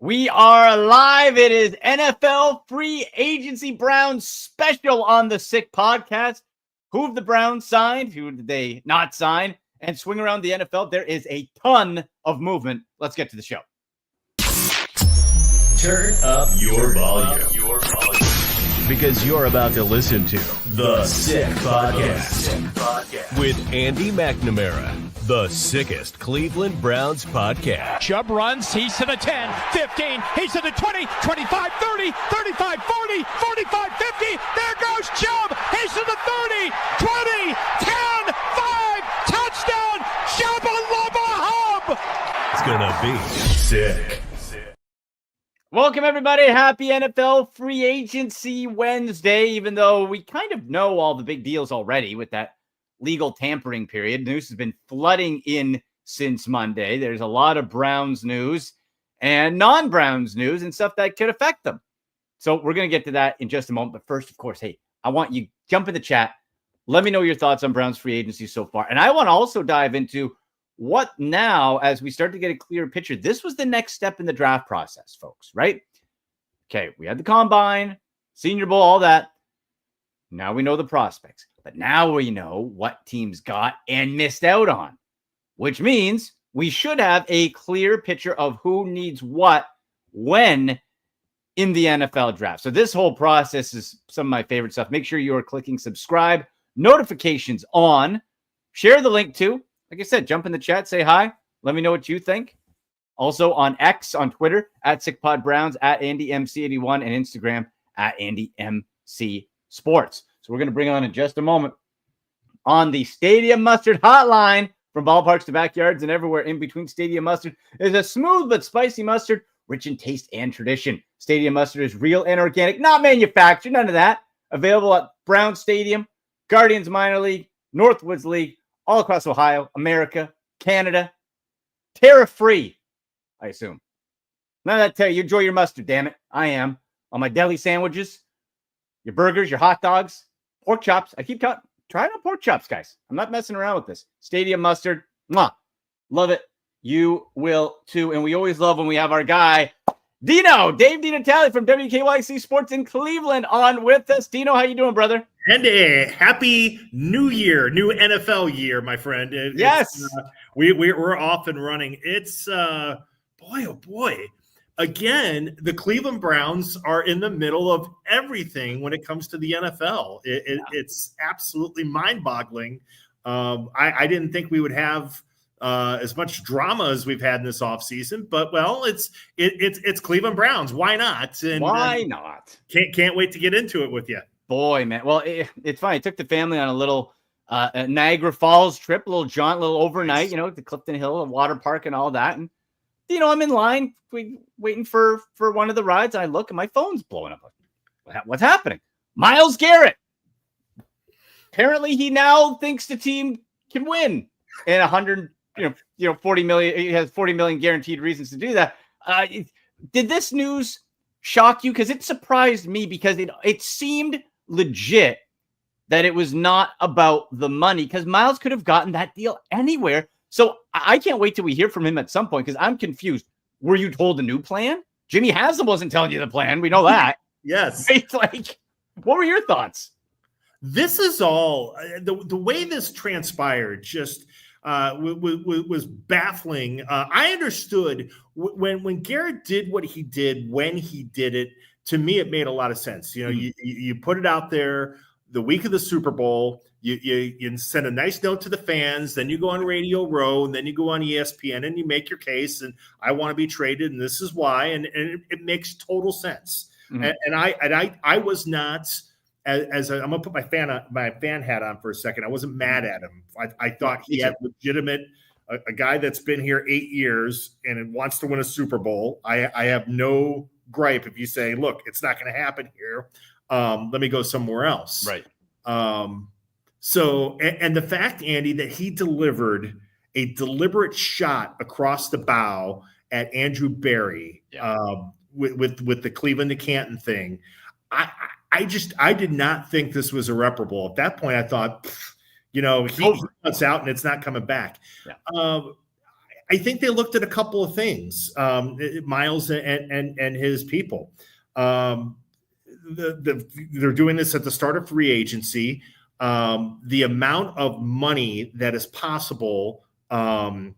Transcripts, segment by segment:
We are live. It is NFL Free Agency Browns special on the Sick Podcast. Who have the Browns signed? Who did they not sign? And swing around the NFL. There is a ton of movement. Let's get to the show. Turn up your volume. Because you're about to listen to The Sick Podcast with Andy McNamara, the sickest Cleveland Browns podcast. Chubb runs, he's to the 10, 15, he's to the 20, 25, 30, 35, 40, 45, 50. There goes Chubb, he's to the 30, 20, 10, 5, touchdown, Shabba-lubba hub. It's gonna be sick. Welcome, everybody. Happy NFL Free Agency Wednesday, even though we kind of know all the big deals already with that legal tampering period. News has been flooding in since Monday. There's a lot of Browns news and non-Browns news and stuff that could affect them. So we're going to get to that in just a moment. But first, of course, hey, I want you jump in the chat. Let me know your thoughts on Browns free agency so far. And I want to also dive into what now, as we start to get a clearer picture. This was the next step in the draft process, folks, right? Okay, we had the combine, Senior Bowl, all that. Now we know the prospects. But now we know what teams got and missed out on, which means we should have a clear picture of who needs what when in the NFL draft. So this whole process is some of my favorite stuff. Make sure you are clicking subscribe, notifications on, share the link too. Like I said, jump in the chat, say hi. Let me know what you think. Also on X, on Twitter, at SickPodBrowns, at AndyMC81, and Instagram, at AndyMCSports. So we're going to bring on in just a moment on the Stadium Mustard Hotline from ballparks to backyards and everywhere in between. Stadium Mustard is a smooth but spicy mustard, rich in taste and tradition. Stadium Mustard is real and organic, not manufactured, none of that. Available at Brown Stadium, Guardians Minor League, Northwoods League, all across Ohio, America, Canada. Tariff-free, I assume. None of that tell you enjoy your mustard, damn it. I am. On my deli sandwiches, your burgers, your hot dogs, pork chops. I keep trying out pork chops, guys. I'm not messing around with this. Stadium mustard. Mwah. Love it. You will too. And we always love when we have our guy, Dino, Dave DeNatale from WKYC Sports in Cleveland on with us. Dino, how you doing, brother? And a happy new year, new NFL year, my friend. Yes. We're off and running. It's, boy, oh boy. Again, the Cleveland Browns are in the middle of everything when it comes to the NFL. It's absolutely mind-boggling. I didn't think we would have as much drama as we've had in this offseason, but well, it's Cleveland Browns. Why not? And why not? Can't wait to get into it with you. Boy, man. Well, it's funny. I took the family on a little Niagara Falls trip, a little jaunt, a little overnight, to Clifton Hill, a water park and all that. And, I'm in line waiting for one of the rides. I look and my phone's blowing up. What's happening? Myles Garrett. Apparently he now thinks the team can win and 40 million. He has 40 million guaranteed reasons to do that. Did this news shock you? Because it surprised me because it seemed legit that it was not about the money because Myles could have gotten that deal anywhere. So I can't wait till we hear from him at some point because I'm confused. Were you told a new plan? Jimmy Haslam wasn't telling you the plan. We know that. Yes. Right? Like, what were your thoughts? This is all the way this transpired. Just was baffling. I understood when Garrett did what he did when he did it. To me, it made a lot of sense. You put it out there the week of the Super Bowl. You send a nice note to the fans. Then you go on Radio Row, and then you go on ESPN, and you make your case. And I want to be traded, and this is why. And it makes total sense. Mm-hmm. And I was not. I'm gonna put my fan hat on for a second. I wasn't mad at him. I thought he had legitimate a guy that's been here 8 years and wants to win a Super Bowl. I have no gripe if you say, look, it's not going to happen here. Let me go somewhere else. Right. So the fact, Andy, that he delivered a deliberate shot across the bow at Andrew Berry with the Cleveland to Canton thing. I did not think this was irreparable. At that point, I thought, he cuts out and it's not coming back. Yeah. I think they looked at a couple of things, Myles and his people. They're doing this at the start of free agency. The amount of money that is possible for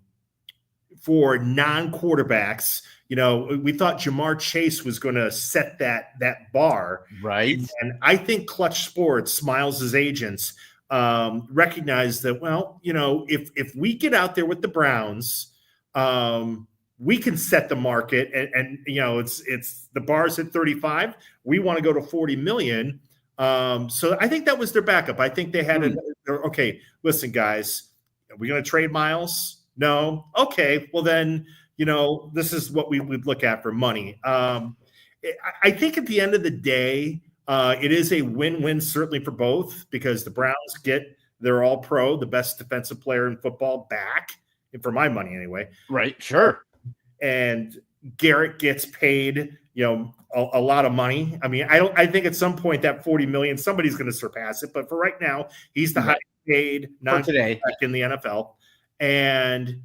non-quarterbacks. We thought Jamar Chase was going to set that bar. Right. And I think Clutch Sports, Myles' agents, recognize that, if we get out there with the Browns, we can set the market and it's the bar's at 35. We want to go to 40 million. So I think that was their backup. I think they had okay, listen, guys, are we going to trade Myles? No. Okay. Well then, this is what we would look at for money. I think at the end of the day, it is a win-win certainly for both, because the Browns get their all-pro, the best defensive player in football, back, for my money anyway. Right. Sure. And Garrett gets paid, a lot of money. I mean, I think at some point that 40 million, somebody's going to surpass it. But for right now, he's the highest paid non-quarterback in the NFL. And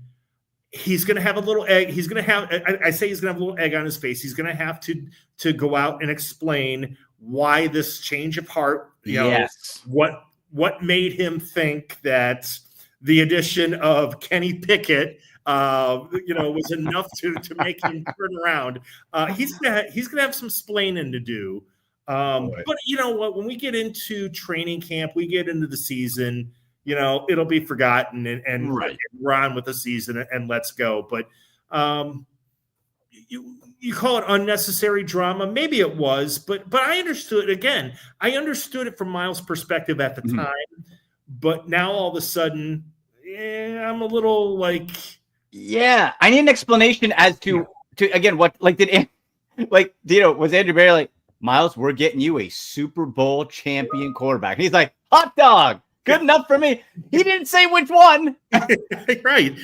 he's going to have a little egg. He's going to have, I say he's going to have a little egg on his face. He's going to have to go out and explain why this change of heart, what made him think that the addition of Kenny Pickett, was enough to make him turn around. He's gonna have some splaining to do. But you know what? When we get into training camp, we get into the season. It'll be forgotten and we're on with the season and let's go. But you call it unnecessary drama. Maybe it was, but I understood it. Again, I understood it from Myles' perspective at the time. But now all of a sudden, I'm a little like. Yeah, I need an explanation as to again what Dino, was Andrew Berry like, Myles, we're getting you a Super Bowl champion quarterback. And he's like, hot dog, good enough for me. He didn't say which one. Right.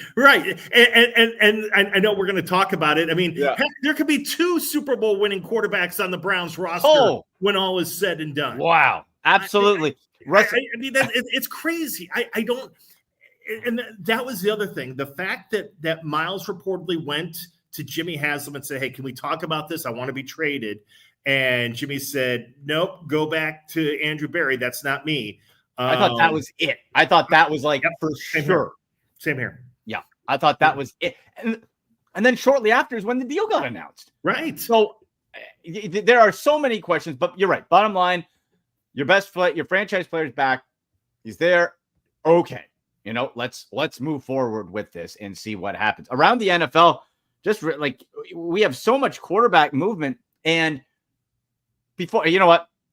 And I know we're going to talk about it. I mean, heck, there could be 2 Super Bowl winning quarterbacks on the Browns roster when all is said and done. Wow, absolutely. I mean, it's crazy. I don't. And that was the other thing. The fact that Myles reportedly went to Jimmy Haslam and said, hey, can we talk about this? I want to be traded. And Jimmy said, nope, go back to Andrew Berry. That's not me. I thought that was it. I thought that was for sure. Same here. Yeah, I thought that was it. And then shortly after is when the deal got announced. Right. So there are so many questions, but you're right. Bottom line, your franchise player's back. He's there. Okay. Let's move forward with this and see what happens around the NFL. We have so much quarterback movement, and before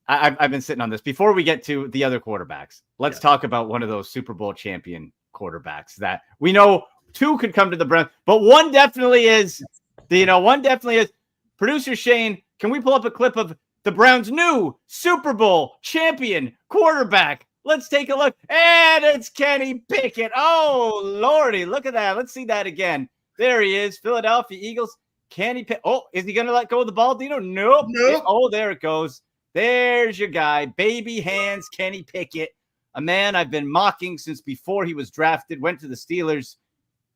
I've been sitting on this. Before we get to the other quarterbacks, let's talk about one of those Super Bowl champion quarterbacks that we know 2 could come to the Browns, but one definitely is. One definitely is. Producer Shane, can we pull up a clip of the Browns' new Super Bowl champion quarterback? Let's take a look. And it's Kenny Pickett. Oh, Lordy. Look at that. Let's see that again. There he is. Philadelphia Eagles. Kenny Pickett. Oh, is he going to let go of the ball, Dino? Nope. Oh, there it goes. There's your guy. Baby hands, Kenny Pickett. A man I've been mocking since before he was drafted. Went to the Steelers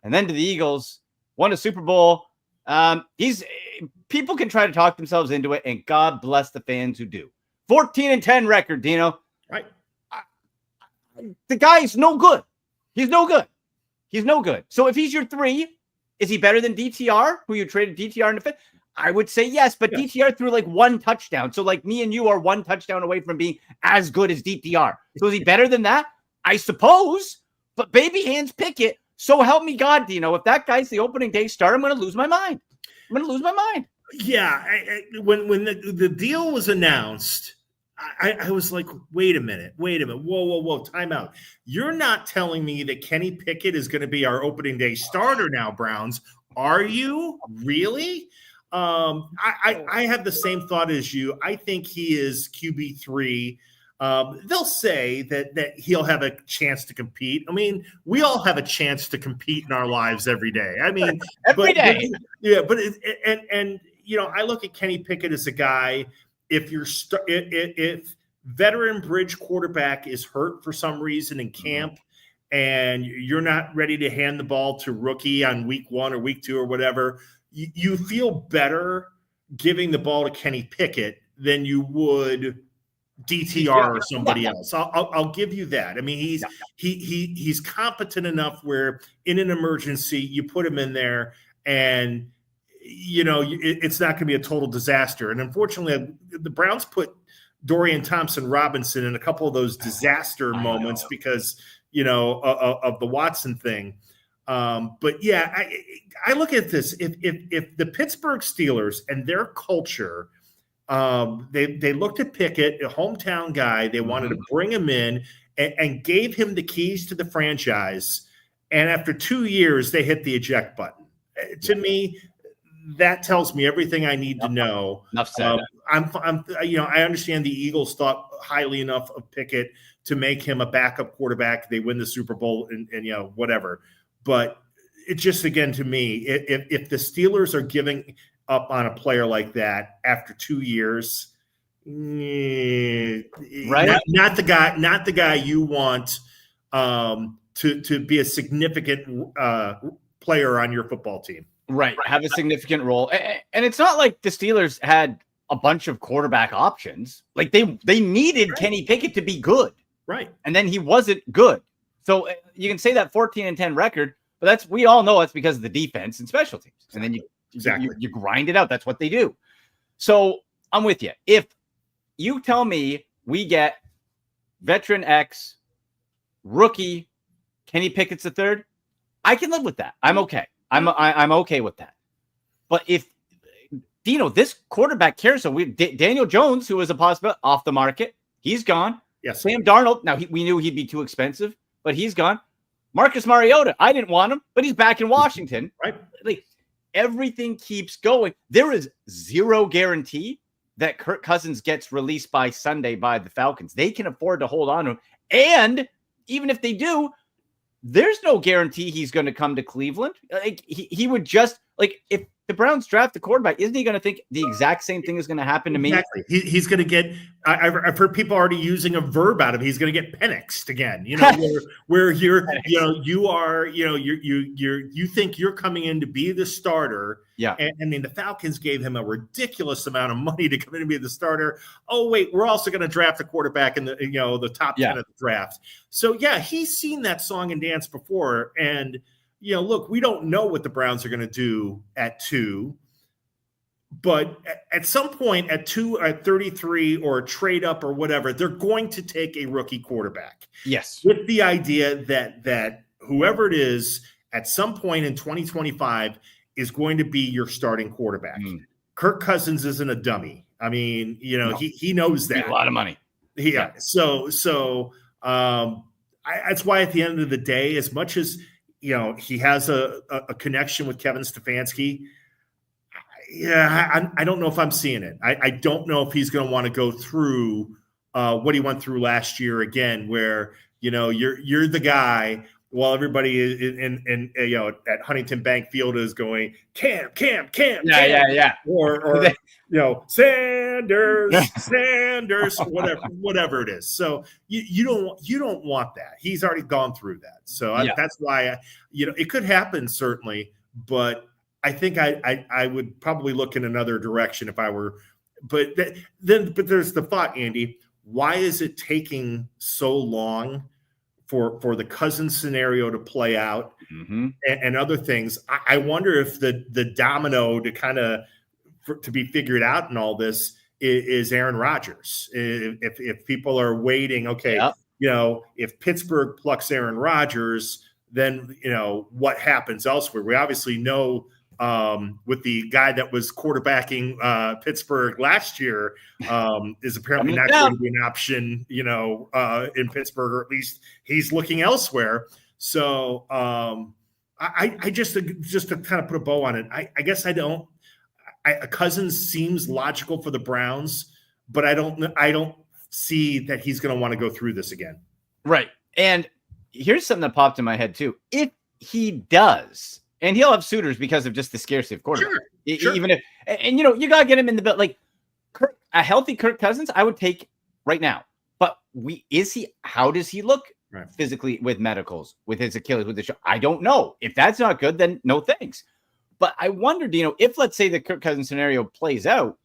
and then to the Eagles. Won a Super Bowl. People can try to talk themselves into it, and God bless the fans who do. 14-10 record, Dino. Right. The guy's no good. He's no good. So if he's your 3, is he better than DTR, who you traded DTR in the 5th? I would say yes, but DTR threw 1 touchdown. So me and you are 1 touchdown away from being as good as DTR. So is he better than that? I suppose. But baby hands Pickett, so help me God, Dino. If that guy's the opening day starter, I'm going to lose my mind. Yeah. When the deal was announced, I was like, wait a minute. Whoa, time out. You're not telling me that Kenny Pickett is going to be our opening day starter now, Browns. Are you? Really? I have the same thought as you. I think he is QB3. They'll say that he'll have a chance to compete. I mean, we all have a chance to compete in our lives every day. I mean, every day. I look at Kenny Pickett as a guy. If veteran bridge quarterback is hurt for some reason in camp, and you're not ready to hand the ball to rookie on week 1 or week 2 or whatever, you feel better giving the ball to Kenny Pickett than you would DTR or somebody else. I'll give you that. I mean, he's competent enough where in an emergency you put him in there, and it's not going to be a total disaster. And unfortunately, the Browns put Dorian Thompson-Robinson in a couple of those disaster moments because of the Watson thing. But yeah, I look at this. If the Pittsburgh Steelers and their culture, they looked at Pickett, a hometown guy, they wanted to bring him in and gave him the keys to the franchise. And after 2 years, they hit the eject button. To me, that tells me everything I need to know. Enough said. I understand the Eagles thought highly enough of Pickett to make him a backup quarterback. They win the Super Bowl and whatever. But it just, again, to me, if the Steelers are giving up on a player like that after 2 years, right? Not the guy you want to be a significant player on your football team. Right. Have a significant role. And it's not like the Steelers had a bunch of quarterback options. Like they needed Kenny Pickett to be good. Right. And then he wasn't good. So you can say that 14-10 record, but we all know that's because of the defense and special teams. And then you grind it out. That's what they do. So I'm with you. If you tell me we get veteran X, rookie, Kenny Pickett's the third, I can live with that. I'm okay. I'm okay with that. But if Dino, this quarterback carousel, Daniel Jones, who was a possibility, off the market, he's gone. Yes. Sam Darnold, now we knew he'd be too expensive, but he's gone. Marcus Mariota, I didn't want him, but he's back in Washington. Right. Like, everything keeps going. There is zero guarantee that Kirk Cousins gets released by Sunday by the Falcons. They can afford to hold on to him. And even if they do, there's no guarantee he's going to come to Cleveland. Like he would just, like, if the Browns draft the quarterback, isn't he going to think the exact same thing is going to happen to me? Exactly. He's going to get. I've heard people already using a verb out of it. He's going to get penixed again. Where you're, you think you're coming in to be the starter. Yeah. And I mean, the Falcons gave him a ridiculous amount of money to come in and be the starter. Oh wait, we're also going to draft the quarterback in the top 10 of the draft. So yeah, he's seen that song and dance before. And look, we don't know what the Browns are going to do at 2, but at some point at 2, at 33, or a trade up or whatever, they're going to take a rookie quarterback. Yes. With the idea that whoever it is at some point in 2025 is going to be your starting quarterback. Kirk Cousins isn't a dummy. I mean, no. he knows that. A lot of money. Yeah. So that's why at the end of the day, as much as he has a connection with Kevin Stefanski. I don't know if I'm seeing it. I don't know if he's going to want to go through what he went through last year again, where you're the guy while everybody in at Huntington Bank Field is going Cam. Yeah. Or Sanders, whatever it is. So you don't want that. He's already gone through that. So that's why it could happen, certainly, but I think I would probably look in another direction if I were. But there's the thought, Andy. Why is it taking so long for the Cousins scenario to play out and other things? I wonder if the domino to kind of to be figured out in all this is Aaron Rodgers. If people are waiting, okay, if Pittsburgh plucks Aaron Rodgers, then what happens elsewhere? We obviously know with the guy that was quarterbacking Pittsburgh last year is apparently not going to be an option, in Pittsburgh, or at least he's looking elsewhere. So I just to kind of put a bow on it, I guess I don't. Cousins seems logical for the Browns, but I don't see that he's going to want to go through this again. Right. And here's something that popped in my head too. If he does, and he'll have suitors because of just the scarcity of quarterback. Sure. Even if, and you got to get him in the bit. Like a healthy Kirk Cousins, I would take right now. But how does he look physically with medicals, with his Achilles, with the show. I don't know. If that's not good, then no thanks. But I wonder, if let's say the Kirk Cousins scenario plays out,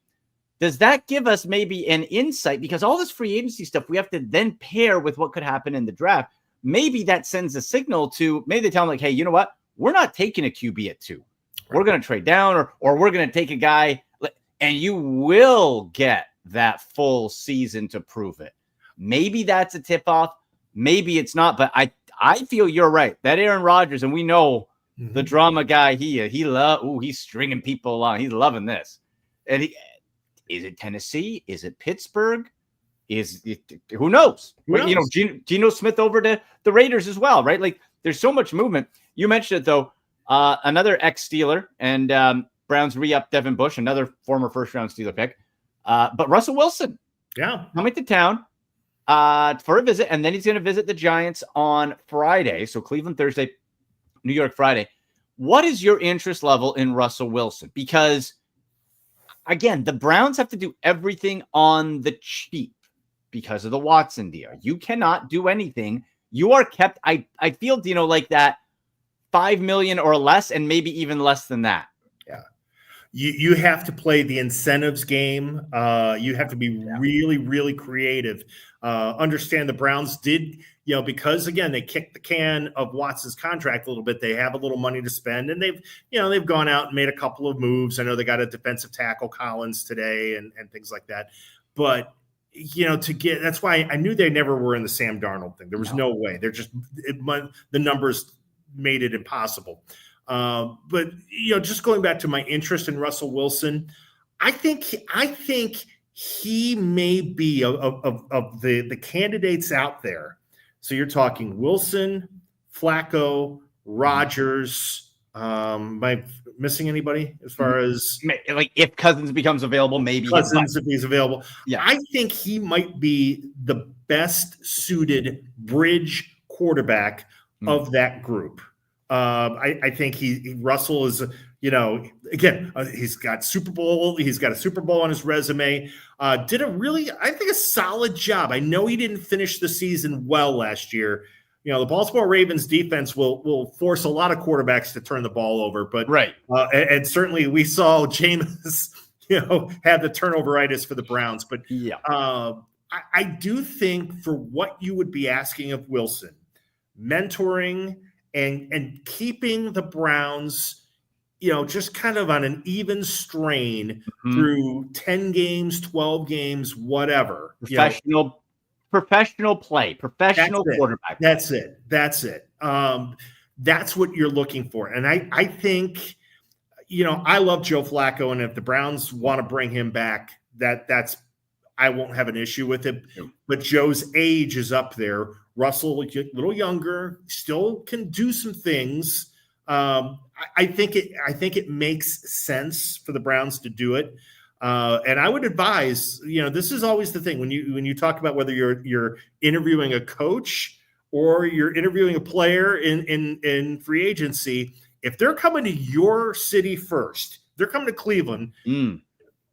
does that give us maybe an insight? Because all this free agency stuff, we have to then pair with what could happen in the draft. Maybe that sends a signal to, maybe they tell them like, hey, you know what? We're not taking a QB at 2. We're going to trade down or we're going to take a guy, and you will get that full season to prove it. Maybe that's a tip off. Maybe it's not, but I feel you're right. That Aaron Rodgers, and we know the drama guy, he's stringing people along. He's loving this. And is it Tennessee? Is it Pittsburgh? Who knows? Geno Smith over to the Raiders as well, right? Like there's so much movement. You mentioned it though. Another ex-Steeler and Browns re-up Devin Bush, another former first-round Steeler pick. But Russell Wilson, coming to town for a visit, and then he's going to visit the Giants on Friday. So Cleveland Thursday, New York Friday. What is your interest level in Russell Wilson? Because again, the Browns have to do everything on the cheap because of the Watson deal. You cannot do anything. You are kept. I feel, like that $5 million or less, and maybe even less than that. Yeah, you have to play the incentives game. You have to be really, really creative. Understand the Browns did, because again they kicked the can of Watson's contract a little bit. They have a little money to spend, and they've gone out and made a couple of moves. I know they got a defensive tackle Collins today and things like that. But that's why I knew they never were in the Sam Darnold thing. There was no way. They're just the numbers made it impossible. But just going back to my interest in Russell Wilson, I think he may be of the candidates out there. So you're talking Wilson, Flacco, Rodgers. Am I missing anybody as far as like if Cousins becomes available? Maybe Cousins if he's available. Yeah, I think he might be the best suited bridge quarterback of that group. I think Russell is, again, he's got Super Bowl. He's got a Super Bowl on his resume. Did a solid job. I know he didn't finish the season well last year. The Baltimore Ravens defense will force a lot of quarterbacks to turn the ball over, but right. And certainly we saw Jameis, have the turnoveritis for the Browns. But I do think for what you would be asking of Wilson, mentoring and keeping the Browns, just kind of on an even strain through 10 games, 12 games, whatever. Professional play, professional quarterback. That's it. That's what you're looking for. And I think, I love Joe Flacco, and if the Browns want to bring him back, that's I won't have an issue with it. But Joe's age is up there. Russell, a little younger, still can do some things. I think it makes sense for the Browns to do it. And I would advise, this is always the thing when you talk about whether you're interviewing a coach or you're interviewing a player in free agency. If they're coming to your city first, they're coming to Cleveland.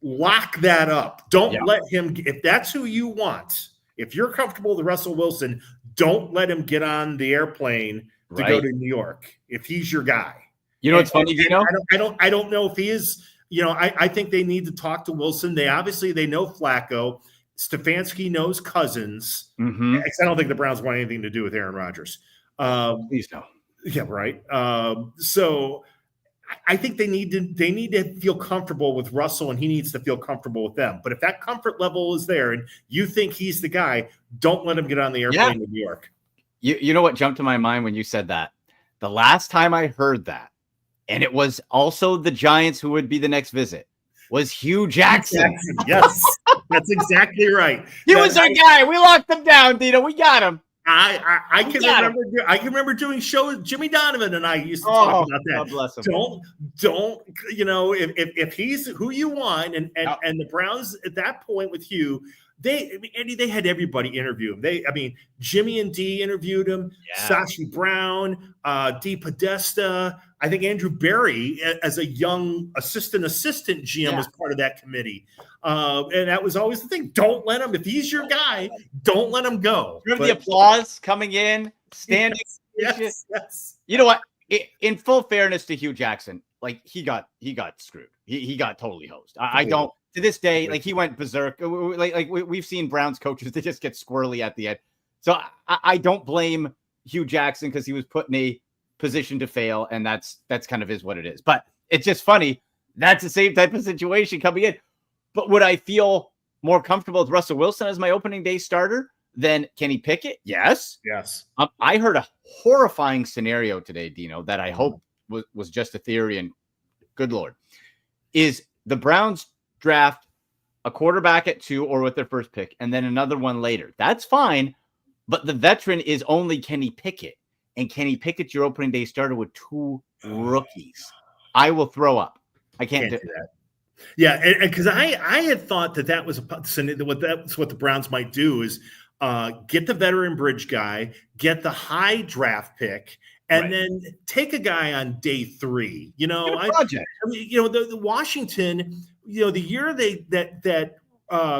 Lock that up. Don't let him. If that's who you want, if you're comfortable with Russell Wilson, don't let him get on the airplane to go to New York. If he's your guy, it's funny. I don't know if he is. I think they need to talk to Wilson. They know Flacco. Stefanski knows Cousins. I don't think the Browns want anything to do with Aaron Rodgers. Please no. Yeah, right. So I think they need to feel comfortable with Russell, and he needs to feel comfortable with them. But if that comfort level is there, and you think he's the guy, don't let him get on the airplane to New York. You know what jumped to my mind when you said that? The last time I heard that, and it was also the Giants who would be the next visit, was Hugh Jackson. Yes, that's exactly right. He was our guy. We locked him down, Dino. We got him. I can remember doing shows. Jimmy Donovan and I used to talk about that. God bless him. Don't if he's who you want, and the Browns at that point with Hugh, they had everybody interview him. Jimmy and D interviewed him, Sashi Brown, D Podesta. I think Andrew Berry, as a young assistant GM, was part of that committee. And that was always the thing. Don't let him, if he's your guy, don't let him go. Remember the applause coming in, standing. Yes. You know what? In full fairness to Hugh Jackson, like he got screwed. He got totally hosed. I don't, to this day, like he went berserk. Like we've seen Browns coaches, they just get squirrely at the end. So I don't blame Hugh Jackson because he was put in a position to fail, and that's kind of is what it is. But it's just funny. That's the same type of situation coming in. But would I feel more comfortable with Russell Wilson as my opening day starter than Kenny Pickett? Yes. I heard a horrifying scenario today, Dino, that I hope was just a theory, and good Lord, is the Browns draft a quarterback at 2 or with their first pick, and then another one later. That's fine, but the veteran is only Kenny Pickett, and Kenny Pickett's your opening day starter with 2 rookies. I will throw up. I can't do that. Yeah, and because I had thought that was that's what the Browns might do is get the veteran bridge guy, get the high draft pick, and then take a guy on day 3. The Washington, the year that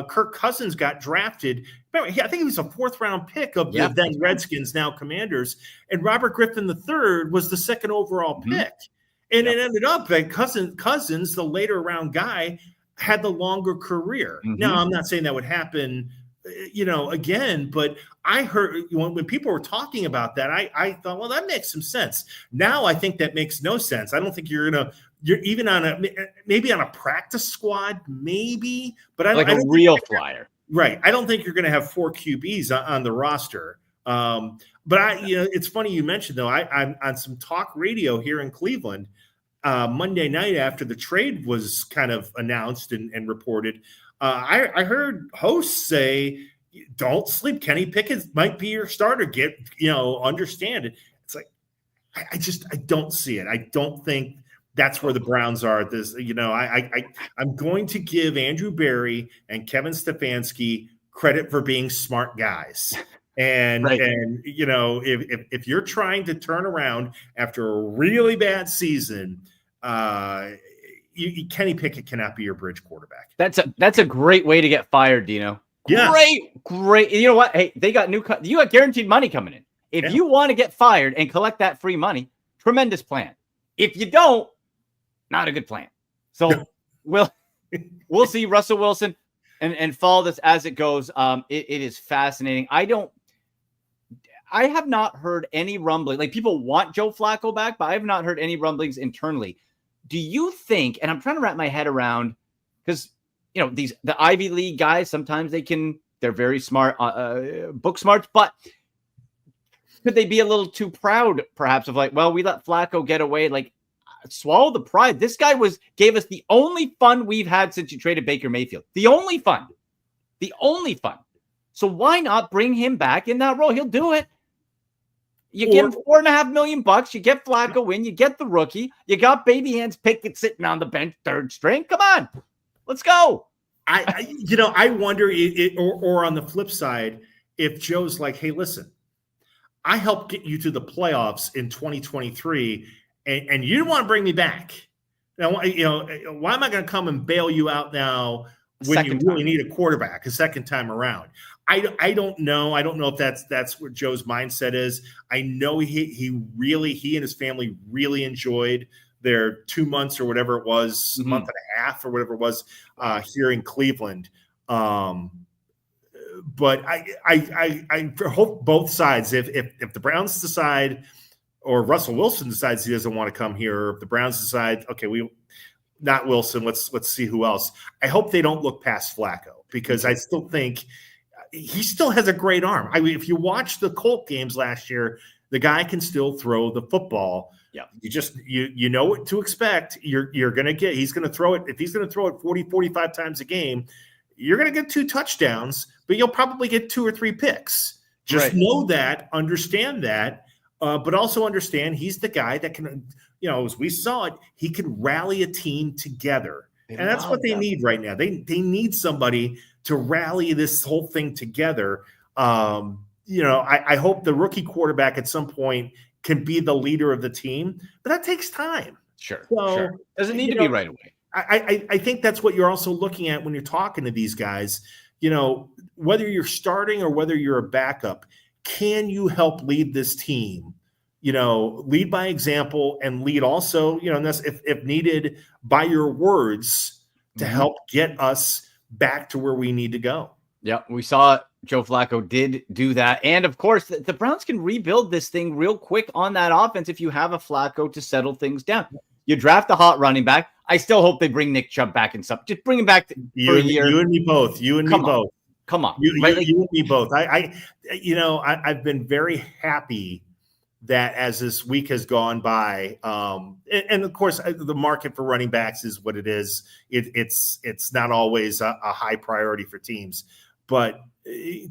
Kirk Cousins got drafted, I think he was a 4th round pick of the then Redskins, now Commanders, and Robert Griffin III was the 2nd overall pick. And it ended up that Cousins, the later round guy, had the longer career. Now, I'm not saying that would happen, again, but I heard when people were talking about that, I thought, well, that makes some sense. Now I think that makes no sense. I don't think you're even on maybe on a practice squad, maybe, but I don't a real flyer. Right. I don't think you're going to have 4 QBs on the roster. But it's funny you mentioned, though, I'm on some talk radio here in Cleveland Monday night after the trade was kind of announced and reported. I heard hosts say, don't sleep. Kenny Pickett might be your starter. Understand it. It's like, I don't see it. I don't think that's where the Browns are. I'm going to give Andrew Berry and Kevin Stefanski credit for being smart guys. And if you're trying to turn around after a really bad season, Kenny Pickett cannot be your bridge quarterback. That's a great way to get fired, Dino. Yeah. Great. You know what? Hey, they got you got guaranteed money coming in. If you want to get fired and collect that free money, tremendous plan. If you don't, not a good plan. So we'll see Russell Wilson and follow this as it goes. It is fascinating. I have not heard any rumbling. Like, people want Joe Flacco back, but I have not heard any rumblings internally. Do you think, and I'm trying to wrap my head around, because, the Ivy League guys, sometimes they're very smart, book smarts, but could they be a little too proud, perhaps, of like, well, we let Flacco get away, like, swallow the pride. This guy gave us the only fun we've had since you traded Baker Mayfield. The only fun. So why not bring him back in that role? He'll do it. You get him $4.5 million. You get Flacco in. You get the rookie. You got baby hands Pickett sitting on the bench, 3rd string. Come on, let's go. I wonder or on the flip side, if Joe's like, hey, listen, I helped get you to the playoffs in 2023, and you didn't want to bring me back. Now, why am I going to come and bail you out now when you really need a quarterback a second time around? I don't know. I don't know if that's what Joe's mindset is. I know he and his family really enjoyed their 2 months or whatever it was, month and a half or whatever it was here in Cleveland. But I hope both sides, if the Browns decide, or Russell Wilson decides he doesn't want to come here, or if the Browns decide, okay, not Wilson, let's see who else. I hope they don't look past Flacco, because I still think he still has a great arm. I mean, if you watch the Colt games last year, the guy can still throw the football. Yeah. You just, you know what to expect. You're going to get, he's going to throw it. If he's going to throw it 40, 45 times a game, you're going to get 2 touchdowns, but you'll probably get 2 or 3 picks. Just know that, understand that, but also understand he's the guy that can, as we saw it, he can rally a team together. And that's what they need right now. They need somebody to rally this whole thing together. I hope the rookie quarterback at some point can be the leader of the team, but that takes time. Sure. So, doesn't need to be right away. I think that's what you're also looking at when you're talking to these guys. Whether you're starting or whether you're a backup, can you help lead this team? Lead by example and lead also, if needed, by your words to help get us back to where we need to go. Yeah, we saw Joe Flacco did do that. And of course, the Browns can rebuild this thing real quick on that offense if you have a Flacco to settle things down. You draft a hot running back. I still hope they bring Nick Chubb back and stuff. Just bring him back for a year. You and me both. Come on. You and me both. I've been very happy that as this week has gone by, and of course the market for running backs is what it is. It's not always a high priority for teams, but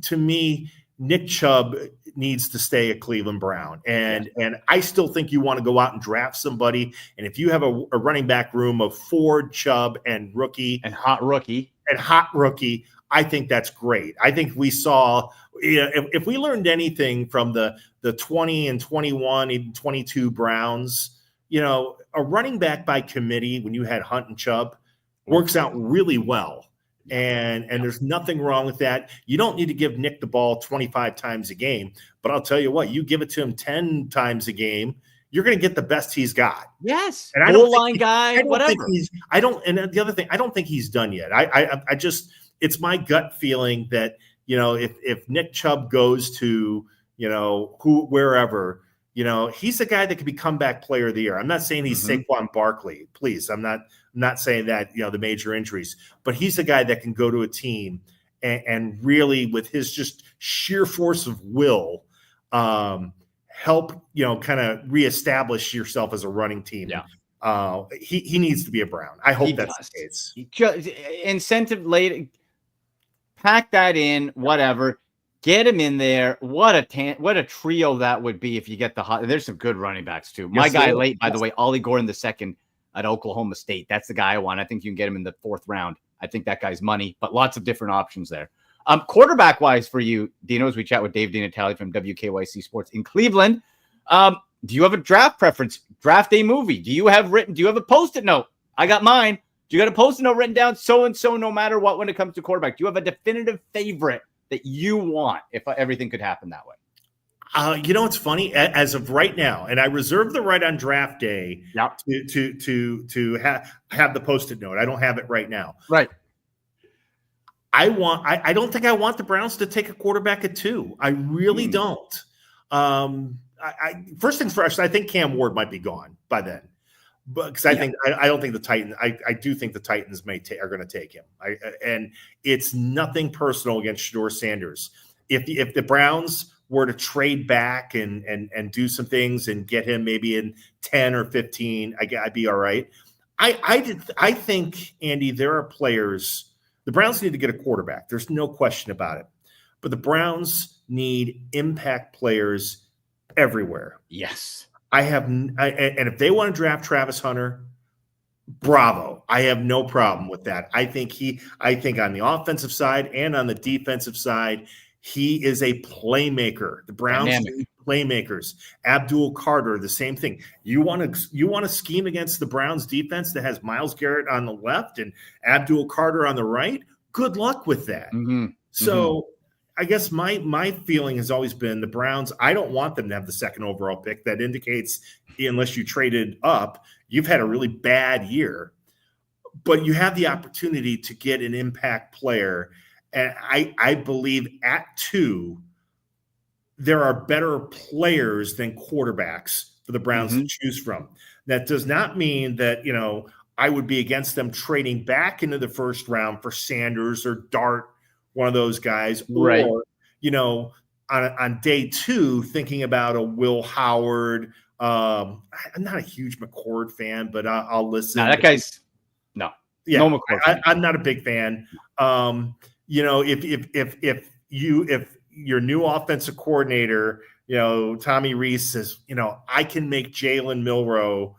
to me, Nick Chubb needs to stay a Cleveland Brown, and I still think you want to go out and draft somebody. And if you have a running back room of Ford, Chubb, and hot rookie, I think that's great. I think we saw, if we learned anything from the 20 and 21, even 22 Browns, a running back by committee when you had Hunt and Chubb works out really well. And there's nothing wrong with that. You don't need to give Nick the ball 25 times a game, but I'll tell you what, you give it to him 10 times a game, you're going to get the best he's got. Yes. And goal line guy, whatever. And the other thing, I don't think he's done yet. I just, it's my gut feeling that, if Nick Chubb goes to, wherever, he's a guy that could be comeback player of the year. I'm not saying he's Saquon Barkley, please. I'm not saying that, the major injuries, but he's a guy that can go to a team and really, with his just sheer force of will, help, kind of reestablish yourself as a running team. Yeah. He needs to be a Brown. I hope that's the case. Incentive late, pack that in, whatever. Get him in there. What a trio that would be if you get the hot. There's some good running backs too. My guy late, by the way, Ollie Gordon II at Oklahoma State. That's the guy I want. I think you can get him in the 4th round. I think that guy's money, but lots of different options there. Quarterback wise for you, Dino, as we chat with Dave DeNatale from WKYC Sports in Cleveland. Do you have a draft preference? Draft day movie? Do you have a Post-it note? I got mine. Do you got a Post-it note written down? So-and-so, no matter what, when it comes to quarterback, do you have a definitive favorite that you want if everything could happen that way? It's funny, as of right now, and I reserve the right on draft day to have the Post-it note. I don't have it right now. Right. I don't think I want the Browns to take a quarterback at 2. I really don't. First things first, I think Cam Ward might be gone by then. But because I don't think the Titans. I do think the Titans are going to take him. And it's nothing personal against Shedeur Sanders. If the Browns were to trade back and do some things and get him maybe in 10 or 15, I'd be all right. I think, Andy, there are players. The Browns need to get a quarterback. There's no question about it. But the Browns need impact players everywhere. Yes. And if they want to draft Travis Hunter, bravo. I have no problem with that. I think on the offensive side and on the defensive side, he is a playmaker. The Browns need playmakers. Abdul Carter, the same thing. You want to scheme against the Browns defense that has Myles Garrett on the left and Abdul Carter on the right? Good luck with that. So I guess my feeling has always been the Browns, I don't want them to have the 2nd overall pick. That indicates, unless you traded up, you've had a really bad year. But you have the opportunity to get an impact player. And I believe at 2, there are better players than quarterbacks for the Browns to choose from. That does not mean that, I would be against them trading back into the 1st round for Sanders or Dart, one of those guys, right? Or, on day 2, thinking about a Will Howard. I'm not a huge McCord fan, but I'll listen. No, that guy's no McCord. I'm not a big fan. If your new offensive coordinator, Tommy Rees says, I can make Jalen Milroe,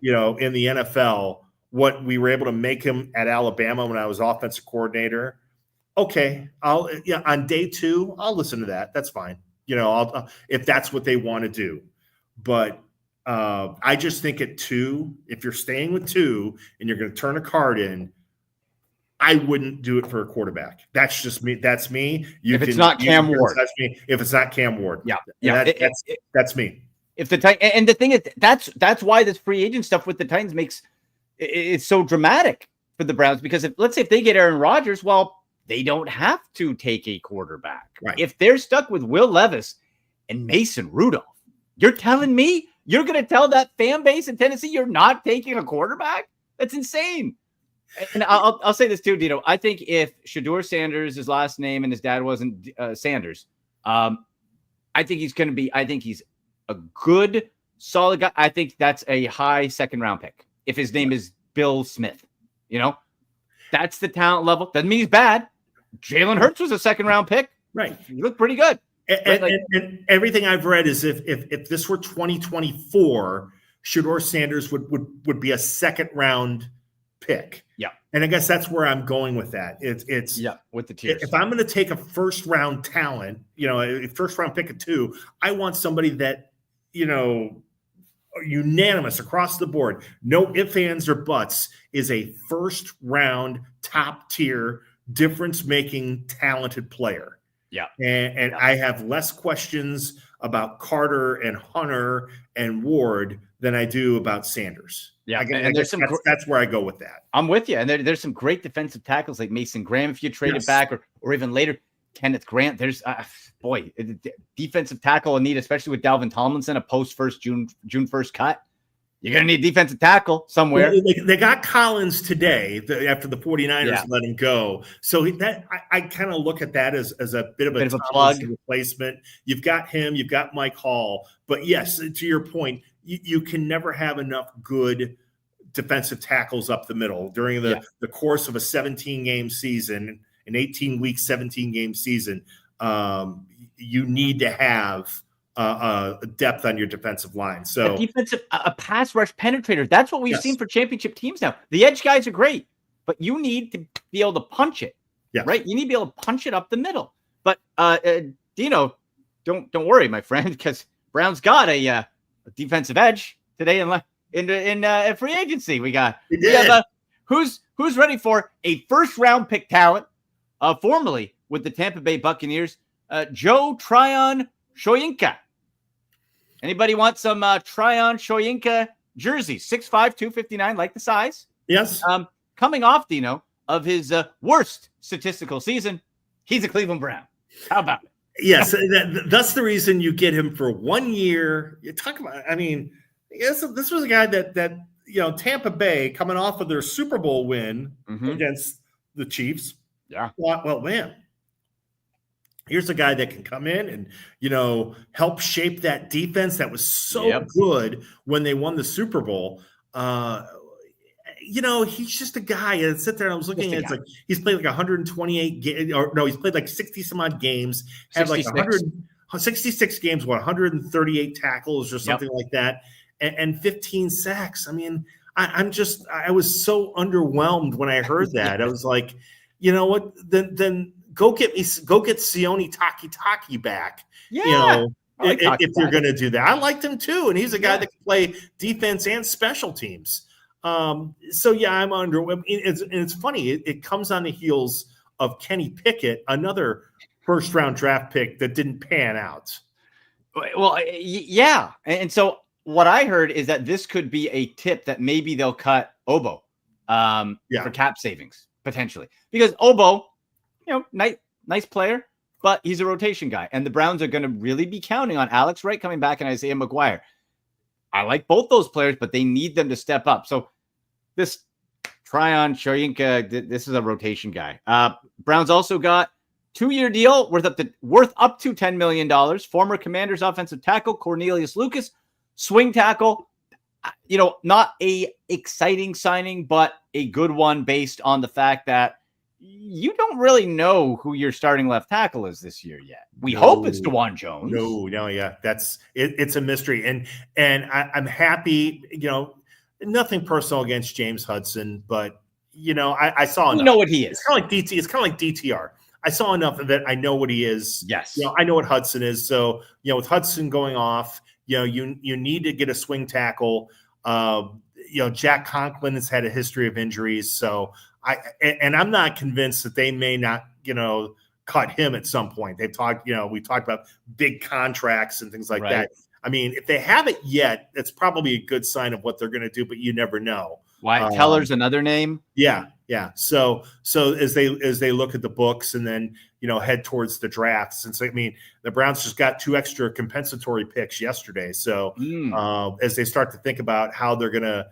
in the NFL what we were able to make him at Alabama when I was offensive coordinator. Okay, on day 2, I'll listen to that. That's fine. I'll if that's what they want to do. But I just think at 2, if you're staying with 2 and you're going to turn a card in, I wouldn't do it for a quarterback. That's just me. That's me. If it's not Cam Ward. That's me. If it's not Cam Ward. Yeah. That's me. If the Titans, and the thing is, that's why this free agent stuff with the Titans makes it's so dramatic for the Browns, because let's say if they get Aaron Rodgers, well, they don't have to take a quarterback. Right. If they're stuck with Will Levis and Mason Rudolph, you're telling me you're going to tell that fan base in Tennessee you're not taking a quarterback? That's insane. And I'll say this too, Dino. I think if Shedeur Sanders, his last name, and his dad wasn't Sanders, I think he's going to be. I think he's a good, solid guy. I think that's a high second-round pick. If his name is Bill Smith, that's the talent level. Doesn't mean he's bad. Jalen Hurts was a second-round pick. Right. He looked pretty good. And everything I've read is if this were 2024, Shedeur Sanders would be a second-round pick. Yeah. And I guess that's where I'm going with that. It's with the tiers. If I'm going to take a first-round talent, a first-round pick at 2, I want somebody that, unanimous across the board, no ifs, ands, or buts, is a first-round, top-tier, difference-making, talented player. Yeah. And I have less questions about Carter and Hunter and Ward than I do about Sanders. Yeah. And that's where I go with that. I'm with you. And there's some great defensive tackles like Mason Graham, if you traded back, or even later, Kenneth Grant. There's defensive tackle in need, especially with Dalvin Tomlinson, a post June 1st cut. You're going to need defensive tackle somewhere. They got Collins today after the 49ers let him go. So I kind of look at that as a bit of a plug replacement. You've got him, you've got Mike Hall. But yes, to your point, you can never have enough good defensive tackles up the middle during the course of a 17-game season, an 18-week, 17-game season. You need to have depth on your defensive line. So a pass rush penetrator. That's what we've seen for championship teams now. The edge guys are great, but you need to be able to punch it. Yeah. Right. You need to be able to punch it up the middle. But Dino, don't worry, my friend, because Brown's got a defensive edge today in free agency. We have who's ready for a first-round pick talent, formerly with the Tampa Bay Buccaneers, Joe Tryon Shoyinka. Anybody want some Tryon Shoyinka jerseys? 6'5", 259, like the size. Yes. Coming off, Dino, of his worst statistical season, he's a Cleveland Brown. How about it? Yes, that's the reason you get him for 1 year. You talk about, this was a guy that Tampa Bay, coming off of their Super Bowl win against the Chiefs. Yeah. Well, man, here's a guy that can come in and, help shape that defense that was so good when they won the Super Bowl. He's just a guy. And sit there and I was looking at it's he's played like 128 games, or no, he's played like 60 some odd games, had like 166 games, 138 tackles or something like that, and 15 sacks. I was so underwhelmed when I heard that. I was like, you know what? Then go get Sione Taki back. Yeah. If you're going to do that. I liked him too, and he's a guy that can play defense and special teams. I'm under. It's funny. It comes on the heels of Kenny Pickett, another first-round draft pick that didn't pan out. Well, yeah. And so what I heard is that this could be a tip that maybe they'll cut Obo for cap savings potentially, because Obo, nice player, but he's a rotation guy, and the Browns are going to really be counting on Alex Wright coming back and Isaiah McGuire. I like both those players, but they need them to step up. So this Tryon Shoyinka, this is a rotation guy. Browns also got 2-year deal worth up to $10 million. Former Commanders offensive tackle Cornelius Lucas, swing tackle. Not a exciting signing, but a good one based on the fact that you don't really know who your starting left tackle is this year yet. We hope it's DeJuan Jones. No, yeah, that's it. It's a mystery, and I'm happy. Nothing personal against James Hudson, but I saw. You know what he is. It's kind of like DT. It's kind of like DTR. I saw enough of it. I know what he is. Yes. I know what Hudson is. So, with Hudson going off, you need to get a swing tackle. Jack Conklin has had a history of injuries. So I'm not convinced that they may not, cut him at some point. They've talked, we talked about big contracts and things like that. I mean, if they haven't yet, it's probably a good sign of what they're going to do, but you never know. Wyatt Teller's another name. Yeah. So as they look at the books and then head towards the draft, since the Browns just got 2 extra compensatory picks yesterday. So as they start to think about how they're going to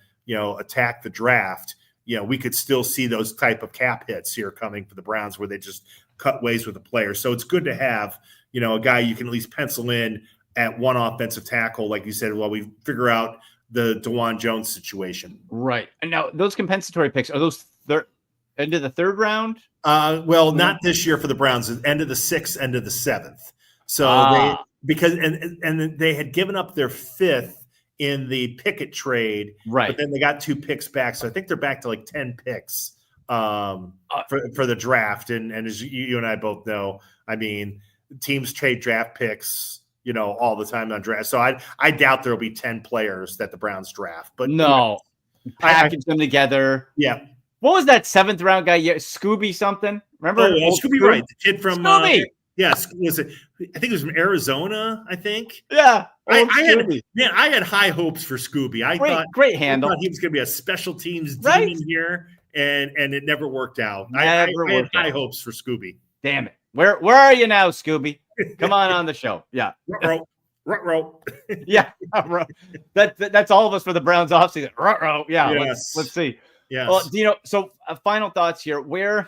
attack the draft, we could still see those type of cap hits here coming for the Browns where they just cut ways with a player. So it's good to have a guy you can at least pencil in at one offensive tackle, like you said, while we figure out the DeJuan Jones situation. Right. And now those compensatory picks, are those end of the 3rd round? Not this year for the Browns. End of the 6th, end of the 7th. So and they had given up their 5th in the Pickett trade, right? But then they got 2 picks back. So I think they're back to like 10 picks for the draft. And as you and I both know, teams trade draft picks all the time on draft. So I doubt there'll be 10 players that the Browns draft. But package them together. Yeah. What was that 7th round guy? Scooby something? Remember? Oh, yeah, Scooby, right? The kid from Scooby. Was it? I think it was from Arizona. I think. Yeah. I had high hopes for Scooby. I thought great handle. I thought he was going to be a special teams demon here, and it never worked out. I had high hopes for Scooby. Damn it! Where are you now, Scooby? Come on the show. Yeah. Ruh-roh. Yeah. That's all of us for the Browns offseason. Ruh-roh. Yeah. Yes. Let's see. Yeah. Well, Dino, so final thoughts here. Where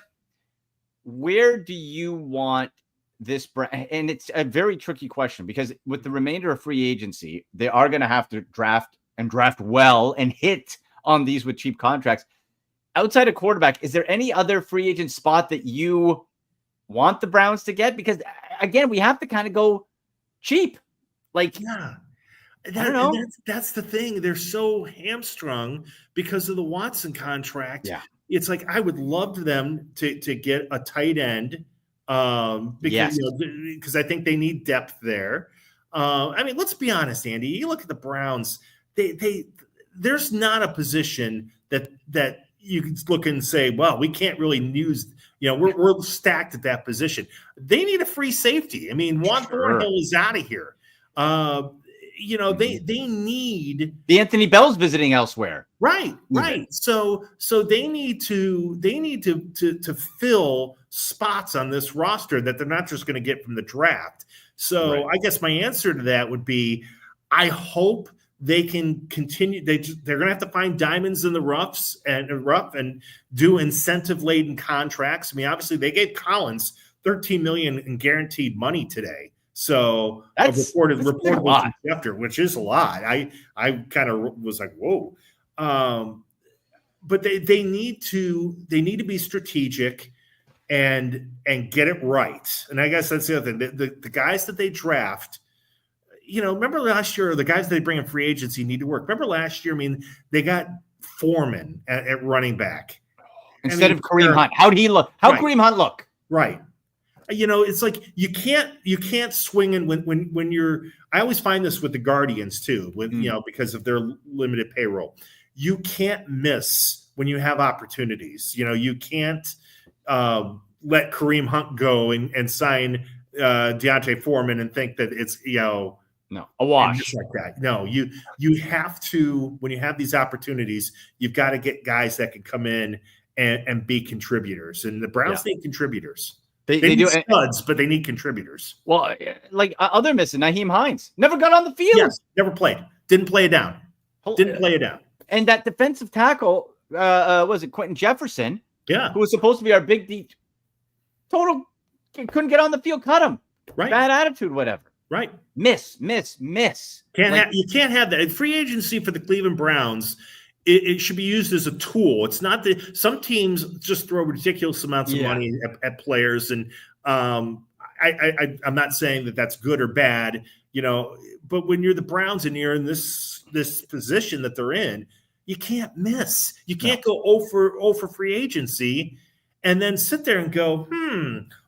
do you want this brand? And it's a very tricky question because with the remainder of free agency, they are going to have to draft well and hit on these with cheap contracts. Outside of quarterback, is there any other free agent spot that you want the Browns to get? Because again, we have to kind of go cheap. I don't know. That's the thing. They're so hamstrung because of the Watson contract. Yeah. It's like I would love them to get a tight end because I think they need depth there. Let's be honest, Andy. You look at the Browns. There's not a position that you can look and say, well, we can't really use. We're stacked at that position. They need a free safety. Juan Thornhill is out of here. They need the Anthony Bell's visiting elsewhere. Right. So they need to fill spots on this roster that they're not just going to get from the draft. So I guess my answer to that would be, I hope they can continue. They're going to have to find diamonds in the rough and do incentive laden contracts. Obviously they gave Collins $13 million in guaranteed money today. So that's reported after, which is a lot. I kind of was like, whoa. But they need to be strategic and get it right. And I guess that's the other thing. The guys that they draft, remember last year, the guys they bring in free agency need to work. Remember last year, they got Foreman at running back instead of Kareem Hunt. How'd he look? How'd Kareem Hunt look? Right. It's like you can't swing in when you're. I always find this with the Guardians too, because of their limited payroll. You can't miss when you have opportunities. You can't let Kareem Hunt go and sign Deontay Foreman and think that it's a wash just like that. No, you have to, when you have these opportunities, you've got to get guys that can come in and be contributors. And the Browns need contributors. They need studs, but they need contributors. Well, other missing, Nyheim Hines never got on the field. Yes, never played. Didn't play it down. And that defensive tackle, was it Quentin Jefferson? Yeah, who was supposed to be our big deep. Total couldn't get on the field. Cut him. Right. Bad attitude. Whatever. Right. Miss. You can't have that. Free agency for the Cleveland Browns. It should be used as a tool. It's not that some teams just throw ridiculous amounts of money at players. And I'm not saying that that's good or bad, but when you're the Browns and you're in this position that they're in, you can't miss. You can't go 0 for free agency and then sit there and go,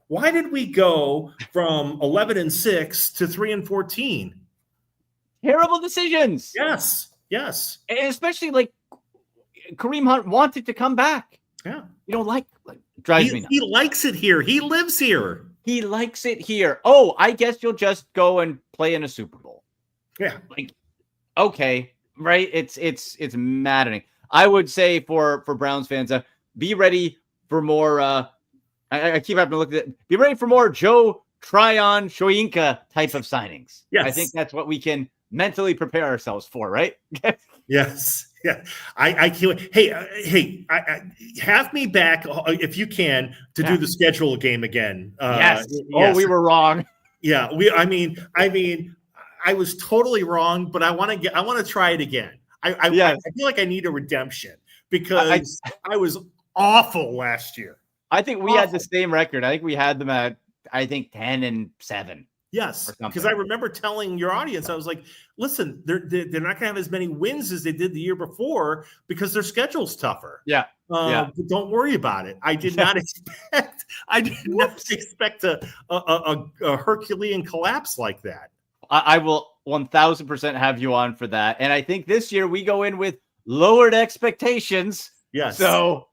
Why did we go from 11-6 to 3-14? Terrible decisions. Yes. And especially like Kareem Hunt wanted to come back. Yeah. You don't like drives me nuts. He likes it here. He lives here. He likes it here. Oh, I guess you'll just go and play in a Super Bowl. Yeah. Like, okay, right? It's maddening. I would say for Browns fans, be ready for more. I keep having to look at it. Be ready for more Joe Tryon Shoyinka type of signings. Yes. I think that's what we can mentally prepare ourselves for, right? Yes. Yeah. I can't. Hey, have me back if you can to do the schedule game again. Yes. Yes. Oh, we were wrong. Yeah. I mean, I was totally wrong, but I want to try it again. I feel like I need a redemption because I was awful last year. I think we had the same record. I think we had them at 10-7. Yes, because I remember telling your audience, I was like, listen, they're not going to have as many wins as they did the year before because their schedule's tougher. Yeah. But don't worry about it. I did not expect a Herculean collapse like that. I will 1000% have you on for that. And I think this year we go in with lowered expectations. Yes. So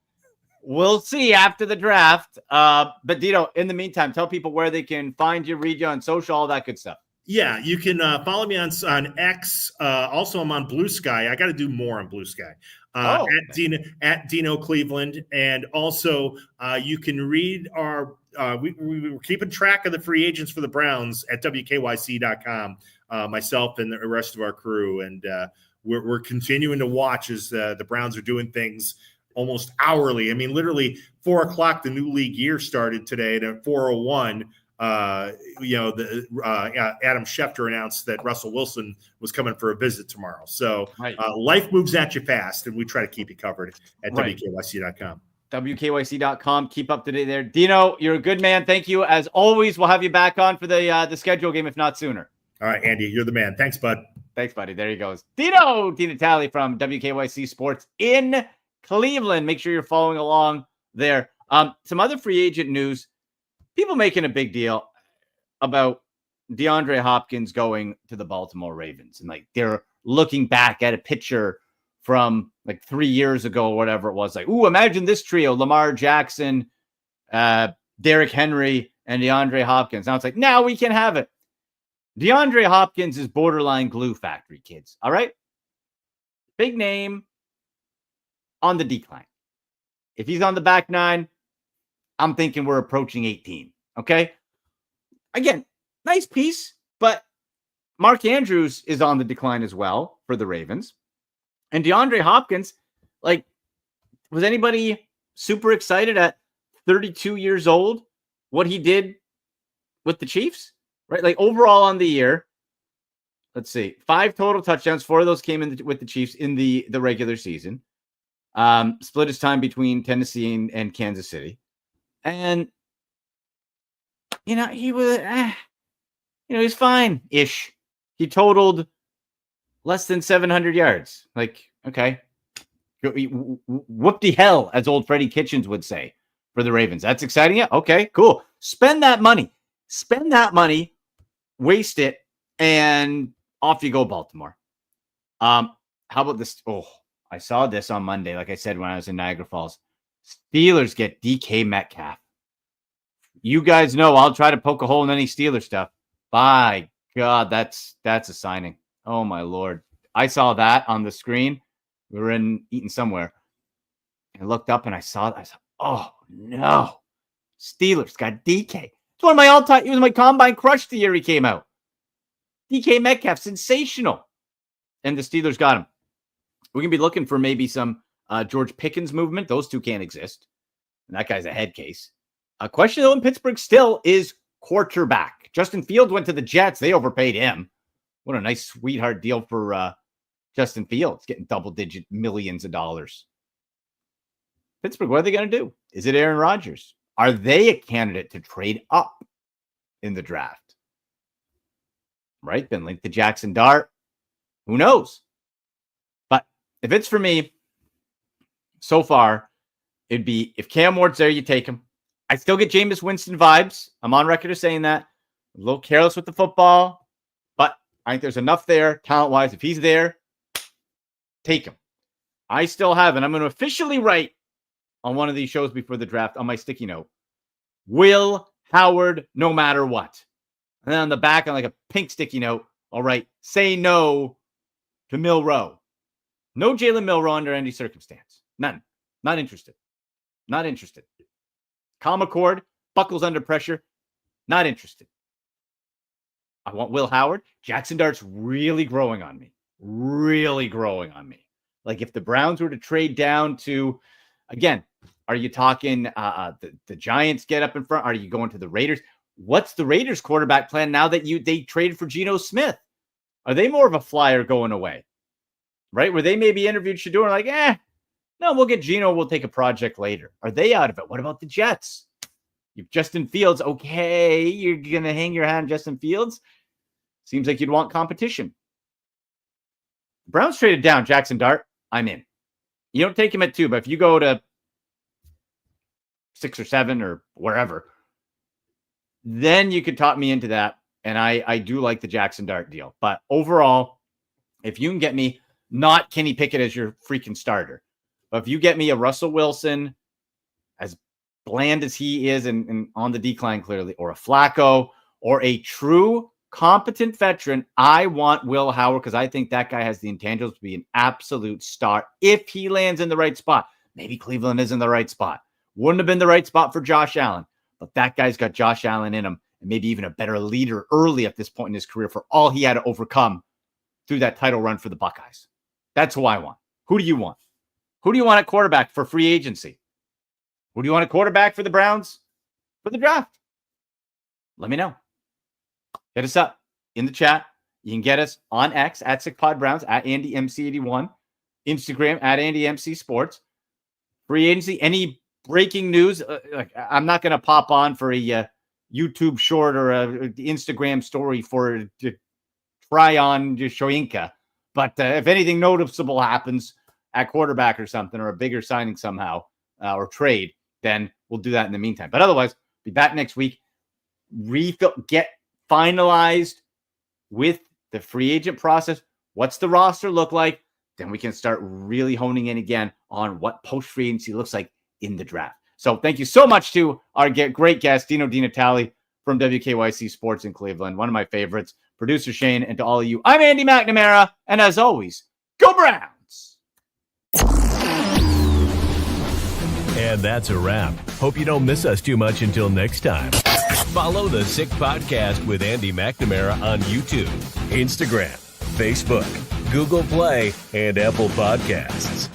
we'll see after the draft. But Dino, in the meantime, tell people where they can find you, read you on social, all that good stuff. Yeah, you can follow me on X. Also, I'm on Blue Sky. I got to do more on Blue Sky. At Dino Cleveland. And also, you can read our we were keeping track of the free agents for the Browns at WKYC.com, myself and the rest of our crew. And we're continuing to watch as the Browns are doing things almost hourly. I mean, literally 4:00, the new league year started today, and at 4:01, Adam Schefter announced that Russell Wilson was coming for a visit tomorrow. So life moves at you fast, and we try to keep you covered at WKYC.com. WKYC.com. Keep up to date there. Dino, you're a good man. Thank you. As always, we'll have you back on for the schedule game, if not sooner. All right, Andy, you're the man. Thanks, bud. Thanks, buddy. There he goes. DeNatale from WKYC Sports in Cleveland. Make sure you're following along there. Some other free agent news. People making a big deal about DeAndre Hopkins going to the Baltimore Ravens. And like they're looking back at a picture from like 3 years ago or whatever it was. Like, ooh, imagine this trio: Lamar Jackson, Derrick Henry, and DeAndre Hopkins. Now it's like, now we can have it. DeAndre Hopkins is borderline glue factory, kids. All right? Big name on the decline. If he's on the back nine, I'm thinking we're approaching 18. Okay? Again, nice piece, but Mark Andrews is on the decline as well for the Ravens. And DeAndre Hopkins, like, was anybody super excited at 32 years old what he did with the Chiefs? Right? Like, overall on the year, let's see, 5 total touchdowns. 4 of those came in with the Chiefs in the regular season. Split his time between Tennessee and Kansas City. And, he was, he's fine-ish. He totaled less than 700 yards. Like, okay. Whoop-de-hell, as old Freddie Kitchens would say, for the Ravens. That's exciting. Yeah, okay, cool. Spend that money. Waste it, and off you go, Baltimore. How about this? Oh, I saw this on Monday, like I said, when I was in Niagara Falls. Steelers get DK Metcalf. You guys know I'll try to poke a hole in any Steelers stuff. By God, that's a signing. Oh, my Lord. I saw that on the screen. We were eating somewhere. I looked up and I saw, oh, no. Steelers got DK. It's one of my all-time, he was my combine crush the year he came out. DK Metcalf, sensational. And the Steelers got him. We're going to be looking for maybe some George Pickens movement. Those two can't exist. And that guy's a head case. A question, though, in Pittsburgh still is quarterback. Justin Fields went to the Jets. They overpaid him. What a nice sweetheart deal for Justin Fields, getting double-digit millions of dollars. Pittsburgh, what are they going to do? Is it Aaron Rodgers? Are they a candidate to trade up in the draft? Right? Been linked to Jackson Dart. Who knows? But if it's for me, so far, it'd be if Cam Ward's there, you take him. I still get Jameis Winston vibes. I'm on record as saying that. A little careless with the football, but I think there's enough there, talent-wise. If he's there, take him. I still have, and I'm going to officially write on one of these shows before the draft on my sticky note, Will Howard no matter what. And then on the back, on like a pink sticky note, I'll write, say no to Milroe. No Jalen Milroe under any circumstance. None. Not interested. Not interested. Kyle McCord, buckles under pressure. Not interested. I want Will Howard. Jackson Dart's really growing on me. Really growing on me. Like if the Browns were to trade down to, again, are you talking the Giants get up in front? Are you going to the Raiders? What's the Raiders quarterback plan now that they traded for Geno Smith? Are they more of a flyer going away? Right? Where they maybe interviewed Shador like, no, we'll get Geno. We'll take a project later. Are they out of it? What about the Jets? You've Justin Fields. Okay, you're going to hang your hat on Justin Fields? Seems like you'd want competition. Browns traded down Jackson Dart. I'm in. You don't take him at 2, but if you go to 6 or 7 or wherever, then you could talk me into that. And I do like the Jackson Dart deal. But overall, if you can get me not Kenny Pickett as your freaking starter, but if you get me a Russell Wilson, as bland as he is and on the decline clearly, or a Flacco, or a true competent veteran, I want Will Howard because I think that guy has the intangibles to be an absolute star if he lands in the right spot. Maybe Cleveland is in the right spot. Wouldn't have been the right spot for Josh Allen, but that guy's got Josh Allen in him and maybe even a better leader early at this point in his career for all he had to overcome through that title run for the Buckeyes. That's who I want. Who do you want? Who do you want at quarterback for free agency? Who do you want at quarterback for the Browns for the draft? Let me know. Hit us up in the chat. You can get us on X at SickPodBrowns, at AndyMC81, Instagram at AndyMCSports. Free agency, any breaking news? I'm not going to pop on for a YouTube short or a Instagram story for to try on Shoyinka. But if anything noticeable happens at quarterback or something, or a bigger signing somehow, or trade, then we'll do that in the meantime. But otherwise, be back next week. Get finalized with the free agent process. What's the roster look like? Then we can start really honing in again on what post-free agency looks like in the draft. So thank you so much to our great guest, Dino DeNatale from WKYC Sports in Cleveland, one of my favorites, producer Shane, and to all of you, I'm Andy McNamara, and as always, go Browns! And that's a wrap. Hope you don't miss us too much until next time. Follow the Sick Podcast with Andy McNamara on YouTube, Instagram, Facebook, Google Play, and Apple Podcasts.